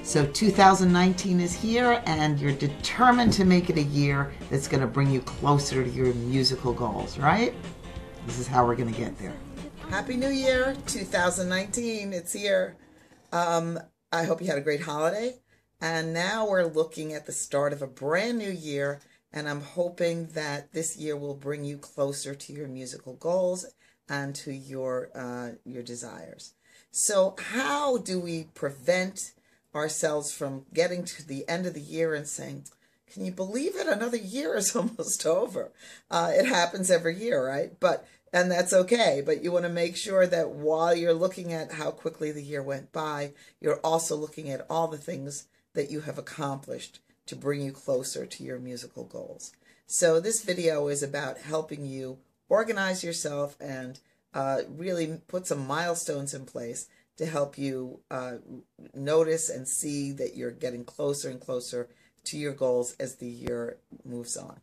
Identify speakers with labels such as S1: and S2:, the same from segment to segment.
S1: So 2019 is here, and you're determined to make it a year that's going to bring you closer to your musical goals, right? This is how we're going to get there. Happy New Year, 2019. It's here. I hope you had a great holiday. And now we're looking at the start of a brand new year, and I'm hoping that this year will bring you closer to your musical goals and to your desires. So how do we prevent ourselves from getting to the end of the year and saying, can you believe it? Another year is almost over. It happens every year, right? And that's okay. But you want to make sure that while you're looking at how quickly the year went by, you're also looking at all the things that you have accomplished to bring you closer to your musical goals. So this video is about helping you organize yourself and really put some milestones in place to help you notice and see that you're getting closer and closer to your goals as the year moves on.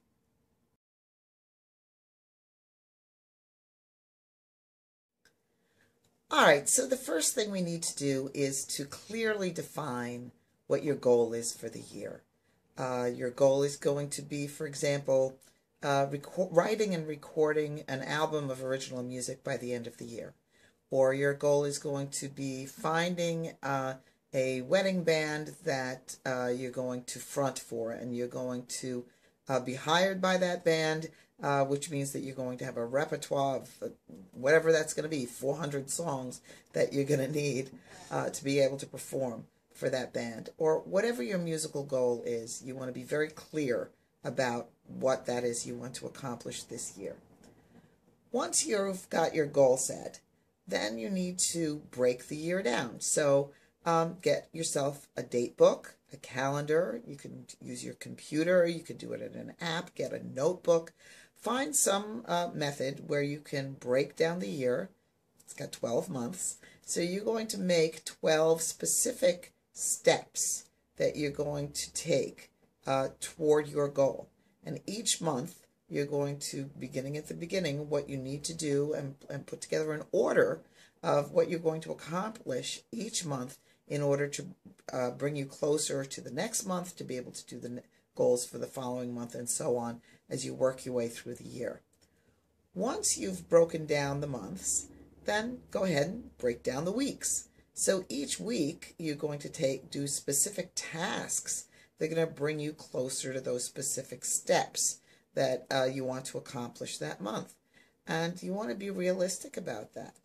S1: All right, so the first thing we need to do is to clearly define what your goal is for the year. Your goal is going to be, for example, writing and recording an album of original music by the end of the year. Or your goal is going to be finding a wedding band that you're going to front for, and you're going to be hired by that band, which means that you're going to have a repertoire of whatever that's going to be, 400 songs that you're going to need to be able to perform for that band. Or whatever your musical goal is, you want to be very clear about what that is you want to accomplish this year. Once you've got your goal set, then you need to break the year down. So get yourself a date book, a calendar. You can use your computer. You can do it in an app. Get a notebook. Find some method where you can break down the year. It's got 12 months. So you're going to make 12 specific steps that you're going to take toward your goal. And each month, you're going to, beginning at the beginning, what you need to do and put together an order of what you're going to accomplish each month in order to bring you closer to the next month, to be able to do the goals for the following month, and so on as you work your way through the year. Once you've broken down the months, then go ahead and break down the weeks. So each week, you're going to do specific tasks that are going to bring you closer to those specific steps that you want to accomplish that month. And you want to be realistic about that.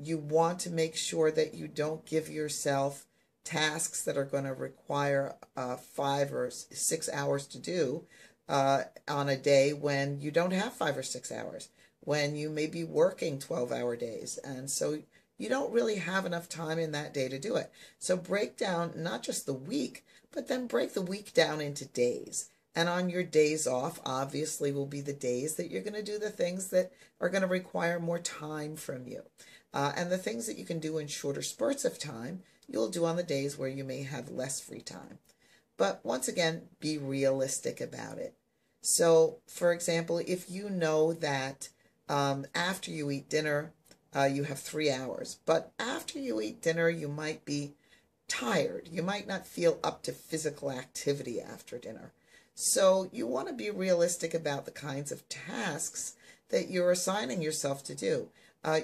S1: You want to make sure that you don't give yourself tasks that are going to require 5 or 6 hours to do on a day when you don't have 5 or 6 hours, when you may be working 12-hour days. And so you don't really have enough time in that day to do it. So break down not just the week, but then break the week down into days. And on your days off, obviously, will be the days that you're going to do the things that are going to require more time from you. And the things that you can do in shorter spurts of time, you'll do on the days where you may have less free time. But once again, be realistic about it. So, for example, if you know that after you eat dinner, you have 3 hours. But after you eat dinner, you might be tired. You might not feel up to physical activity after dinner. So you want to be realistic about the kinds of tasks that you're assigning yourself to do.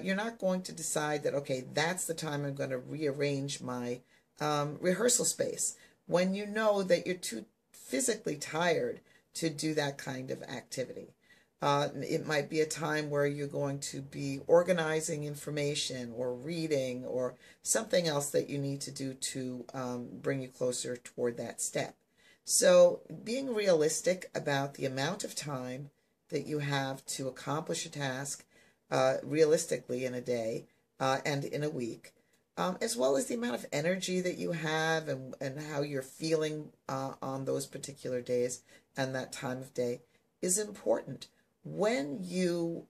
S1: You're not going to decide that, okay, that's the time I'm going to rearrange my rehearsal space, when you know that you're too physically tired to do that kind of activity. It might be a time where you're going to be organizing information or reading or something else that you need to do to bring you closer toward that step. So being realistic about the amount of time that you have to accomplish a task realistically in a day and in a week, as well as the amount of energy that you have and how you're feeling on those particular days and that time of day is important. When you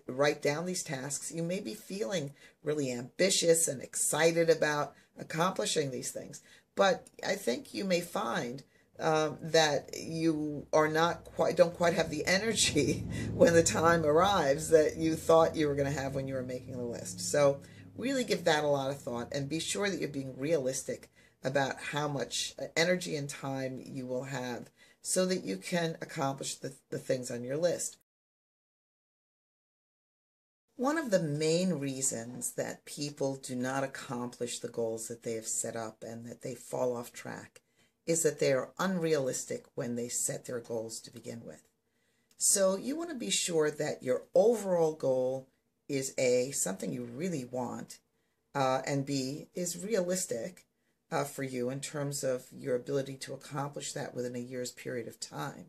S1: write down these tasks, you may be feeling really ambitious and excited about accomplishing these things. But I think you may find that you don't quite have the energy when the time arrives that you thought you were going to have when you were making the list. So really give that a lot of thought and be sure that you're being realistic about how much energy and time you will have so that you can accomplish the things on your list. One of the main reasons that people do not accomplish the goals that they have set up and that they fall off track is that they are unrealistic when they set their goals to begin with. So you want to be sure that your overall goal is A, something you really want, and B, is realistic for you in terms of your ability to accomplish that within a year's period of time.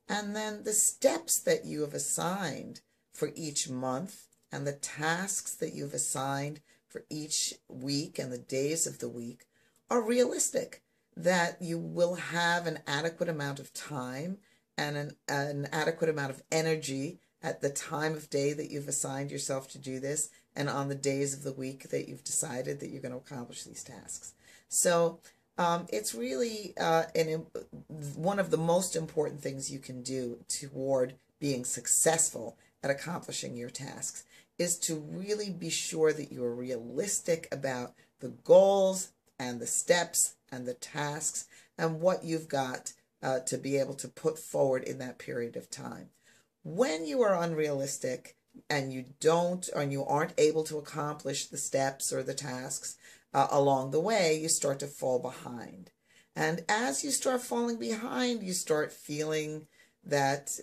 S1: And then the steps that you have assigned for each month and the tasks that you've assigned for each week and the days of the week are realistic, that you will have an adequate amount of time and an adequate amount of energy at the time of day that you've assigned yourself to do this and on the days of the week that you've decided that you're going to accomplish these tasks. So it's really one of the most important things you can do toward being successful at accomplishing your tasks is to really be sure that you are realistic about the goals and the steps and the tasks and what you've got to be able to put forward in that period of time. When you are unrealistic and you aren't able to accomplish the steps or the tasks along the way, you start to fall behind. And as you start falling behind, you start feeling that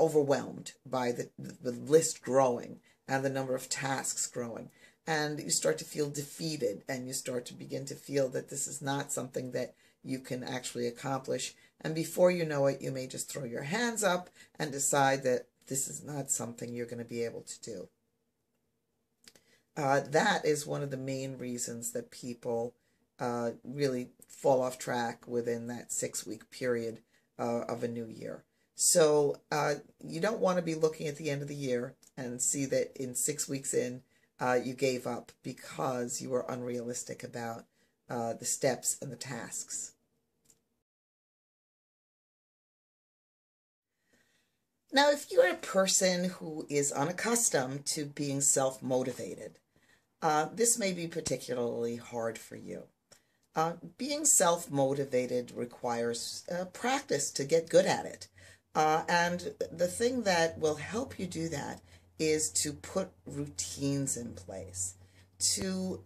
S1: overwhelmed by the list growing and the number of tasks growing. And you start to feel defeated, and you start to begin to feel that this is not something that you can actually accomplish. And before you know it, you may just throw your hands up and decide that this is not something you're going to be able to do. That is one of the main reasons that people really fall off track within that 6-week period of a new year. So you don't want to be looking at the end of the year and see that in 6 weeks in, you gave up because you were unrealistic about the steps and the tasks. Now, if you're a person who is unaccustomed to being self-motivated, this may be particularly hard for you. Being self-motivated requires practice to get good at it. And the thing that will help you do that is to put routines in place, to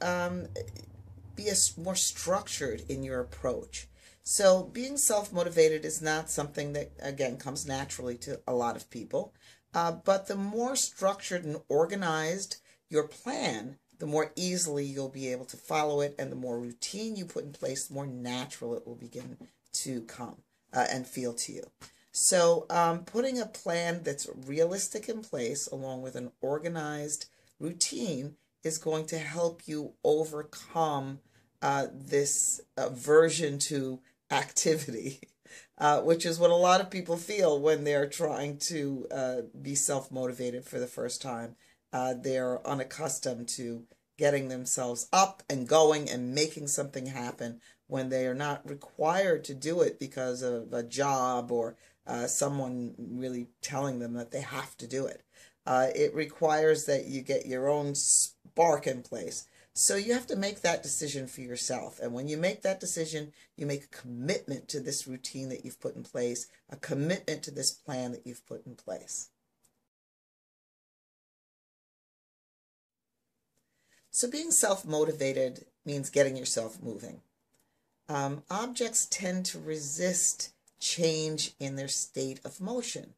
S1: be more structured in your approach. So being self-motivated is not something that, again, comes naturally to a lot of people. But the more structured and organized your plan, the more easily you'll be able to follow it, and the more routine you put in place, the more natural it will begin to come and feel to you. So putting a plan that's realistic in place along with an organized routine is going to help you overcome this aversion to activity, which is what a lot of people feel when they're trying to be self-motivated for the first time. They're unaccustomed to getting themselves up and going and making something happen when they are not required to do it because of a job or someone really telling them that they have to do it. It requires that you get your own spark in place. So you have to make that decision for yourself. And when you make that decision, you make a commitment to this routine that you've put in place, a commitment to this plan that you've put in place. So being self-motivated means getting yourself moving. Objects tend to resist change in their state of motion.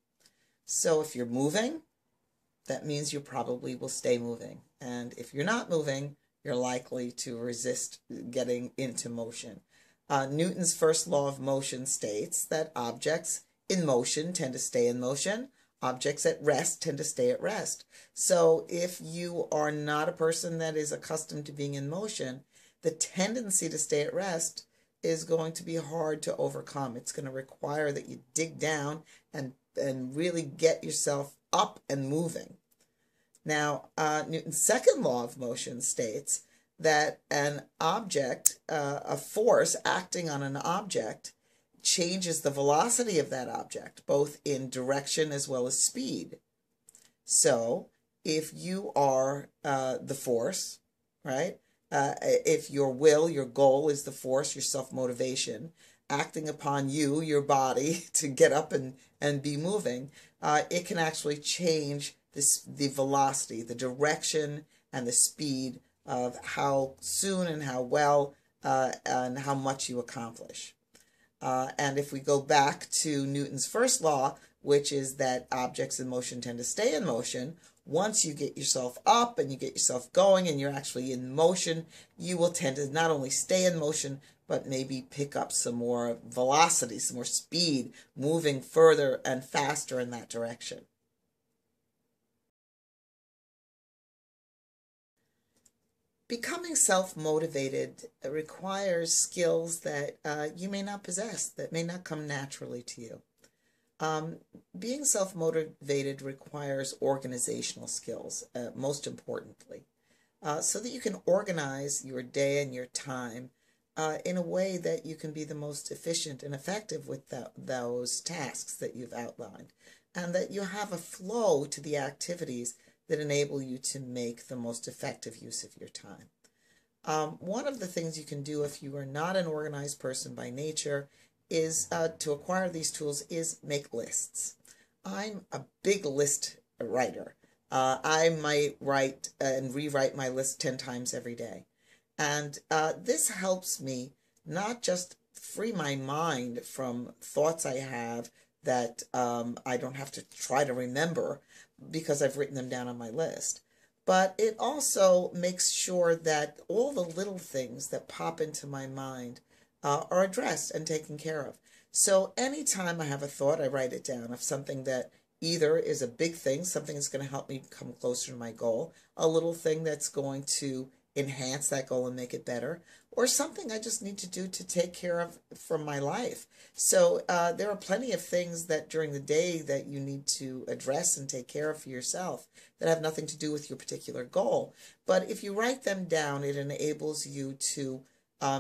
S1: So if you're moving, that means you probably will stay moving. And if you're not moving, you're likely to resist getting into motion. Newton's first law of motion states that objects in motion tend to stay in motion. Objects at rest tend to stay at rest. So if you are not a person that is accustomed to being in motion, the tendency to stay at rest is going to be hard to overcome. It's going to require that you dig down and really get yourself up and moving. Now, Newton's second law of motion states that an object, a force acting on an object, changes the velocity of that object, both in direction as well as speed. So, if you are the force right? If your will, your goal is the force, your self-motivation, acting upon you, your body, to get up and be moving, it can actually change the velocity, the direction, and the speed of how soon and how well and how much you accomplish. And if we go back to Newton's first law, which is that objects in motion tend to stay in motion, once you get yourself up and you get yourself going and you're actually in motion, you will tend to not only stay in motion, but maybe pick up some more velocity, some more speed, moving further and faster in that direction. Becoming self-motivated requires skills that you may not possess, that may not come naturally to you. Being self-motivated requires organizational skills, most importantly, so that you can organize your day and your time in a way that you can be the most efficient and effective with those tasks that you've outlined, and that you have a flow to the activities that enable you to make the most effective use of your time. One of the things you can do if you are not an organized person by nature is to acquire these tools is make lists. I'm a big list writer. I might write and rewrite my list 10 times every day. And this helps me not just free my mind from thoughts I have that I don't have to try to remember because I've written them down on my list, but it also makes sure that all the little things that pop into my mind are addressed and taken care of. So anytime I have a thought, I write it down of something that either is a big thing, something that's going to help me come closer to my goal, a little thing that's going to enhance that goal and make it better, or something I just need to do to take care of from my life. So there are plenty of things that during the day that you need to address and take care of for yourself that have nothing to do with your particular goal. But if you write them down, it enables you to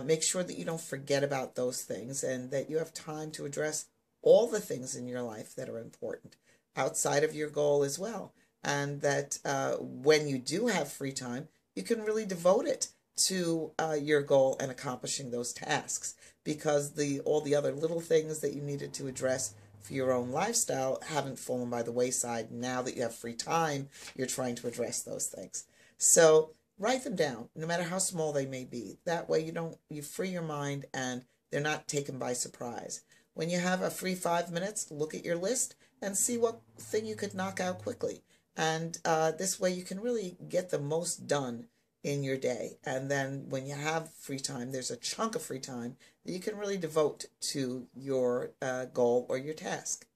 S1: make sure that you don't forget about those things and that you have time to address all the things in your life that are important outside of your goal as well. And that when you do have free time, you can really devote it to your goal and accomplishing those tasks, because all the other little things that you needed to address for your own lifestyle haven't fallen by the wayside. Now that you have free time, you're trying to address those things. So write them down, no matter how small they may be. That way you free your mind and they're not taken by surprise. When you have a free 5 minutes, look at your list and see what thing you could knock out quickly. And this way you can really get the most done in your day. And then when you have free time, there's a chunk of free time that you can really devote to your goal or your task.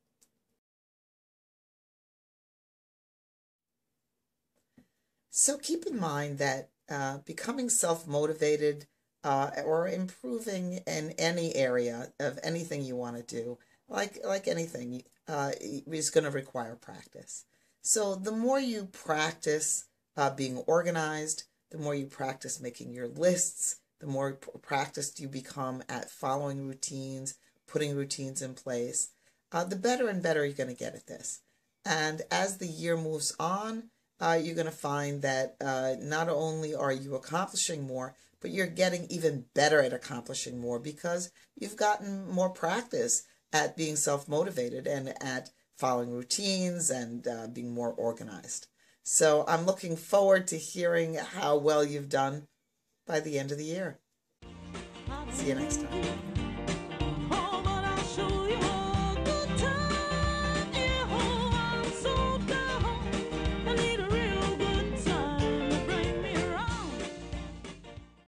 S1: So keep in mind that becoming self-motivated or improving in any area of anything you want to do, like anything, is going to require practice. So the more you practice being organized, the more you practice making your lists, the more practiced you become at following routines, putting routines in place, the better and better you're going to get at this. And as the year moves on, you're going to find that not only are you accomplishing more, but you're getting even better at accomplishing more because you've gotten more practice at being self-motivated and at following routines and being more organized. So I'm looking forward to hearing how well you've done by the end of the year. See you next time.